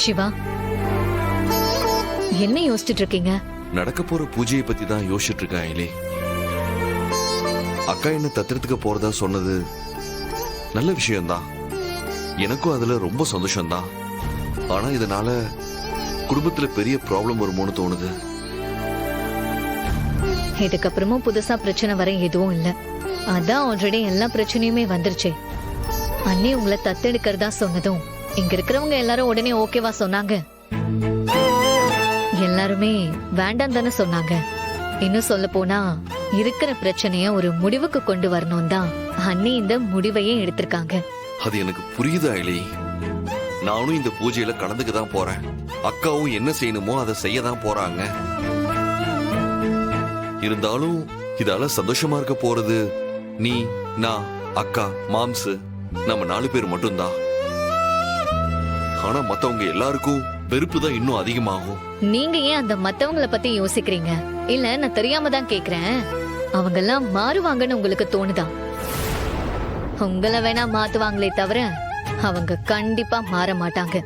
சிவா, என்ன யோசிச்சுட்டு இருக்கீங்க? நடக்க போற பூஜையை பத்தி தான் யோசிச்சுட்டு இருக்கேன் அயலி. அக்கா என்ன தத்தெடுத்துக்க போறதா சொன்னது நல்ல விஷயம்தான். எனக்கும் அதுல ரொம்ப சந்தோஷம்தான். ஆனா இதனால குடும்பத்துல பெரிய ப்ராப்ளம் வருமோன்னு தோணுது. இதுக்கப்புறமும் புதுசா பிரச்சனை வர எதுவும் இல்ல. அதான் ஆல்ரெடி எல்லா பிரச்சனையுமே வந்துருச்சு. அண்ணி உங்களை தத்தெடுக்கிறதா சொன்னதும் இங்க இருக்கிறவங்க எல்லாரும் உடனே ஓகேவா சொன்னாங்க? எல்லாருமே வேண்டாம் தானே சொன்னாங்க. இன்னும் சொல்ல போனா இருக்கிற பிரச்சனைய ஒரு முடிவுக்கு கொண்டு வரணும் தான் அண்ணி இந்த முடிவையே எடுத்திருக்காங்க. அது எனக்கு புரியுது அயலி. நானும் இந்த பூஜையில கலந்துக்க தான் போறேன். அக்காவும் என்ன செய்யணுமோ அதை செய்ய தான் போறாங்க. இருந்தாலும் இதால சந்தோஷமா இருக்க போறது நீ, நான், அக்கா, மாம்சு, நம்ம 4 பேர் மட்டும்தான். ஆனா மத்தவங்க எல்லாருக்கும் வெறுப்பு தான் இன்னும் அதிகமாகும். நீங்க ஏன் அந்த மத்தவங்கள பத்தி யோசிக்கிறீங்க? இல்ல நான் தெரியாம தான் கேக்குறேன். அவங்க எல்லாம் மாறுவாங்கன்னு உங்களுக்கு தோணுதா? உங்களை வேணா மாத்துவாங்களே தவிர அவங்க கண்டிப்பா மாற மாட்டாங்க.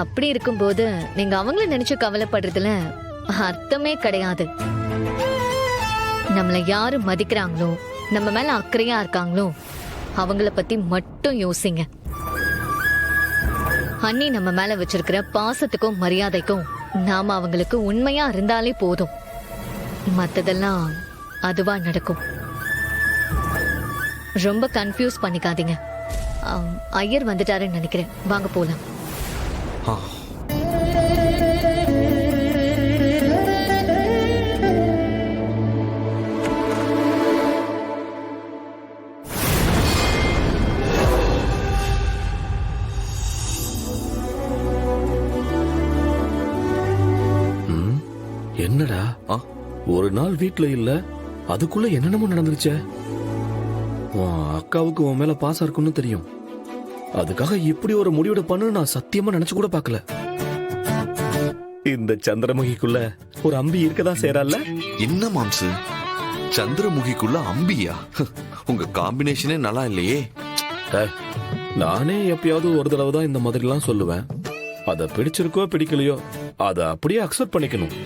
அப்படி இருக்கும்போது நீங்க அவங்கள நினைச்சு கவலைப்படுறதுல அர்த்தமே கிடையாது. நம்மள யாரு மதிக்கிறாங்களோ, நம்ம மேல அக்கறையா இருக்காங்களோ அவங்கள பத்தி மட்டும் யோசிங்க. அண்ணி நம்ம மேல வச்சிருக்கிற பாசத்துக்கும் மரியாதைக்கும் நாம அவங்களுக்கு உண்மையா இருந்தாலே போதும். மத்ததெல்லாம் அதுவா நடக்கும். ரொம்ப கன்ஃபியூஸ் பண்ணிக்காதீங்க. ஐயர் வந்துட்டாருன்னு நினைக்கிறேன். வாங்க போலாம். என்னடா ஒரு நாள் வீட்ல இல்ல, அதுக்குள்ள என்னென்னமோ நடந்துருச்சே. அக்காவுக்கு உன் மேல பாசம் இருக்குன்னு தெரியும். அதுக்காக இப்படி ஒரு முடிவு பண்ணு நான் சத்தியமா நினைச்சு கூட பார்க்கல. இந்த சந்திரமுகிக்குள்ள ஒரு அம்பி இருக்கதான் சேரால. என்ன மாம்சு, சந்திரமுகிக்குள்ள அம்பியா? உங்க காம்பினேஷனே நல்லா இல்லையே. நானே எப்பயாவது ஒரு தடவை தான் இந்த மாதிரி எல்லாம் சொல்லுவேன். அத பிடிச்சிருக்கோ பிடிக்கலையோ அத அப்படியே அக்செப்ட் பண்ணிக்கணும்.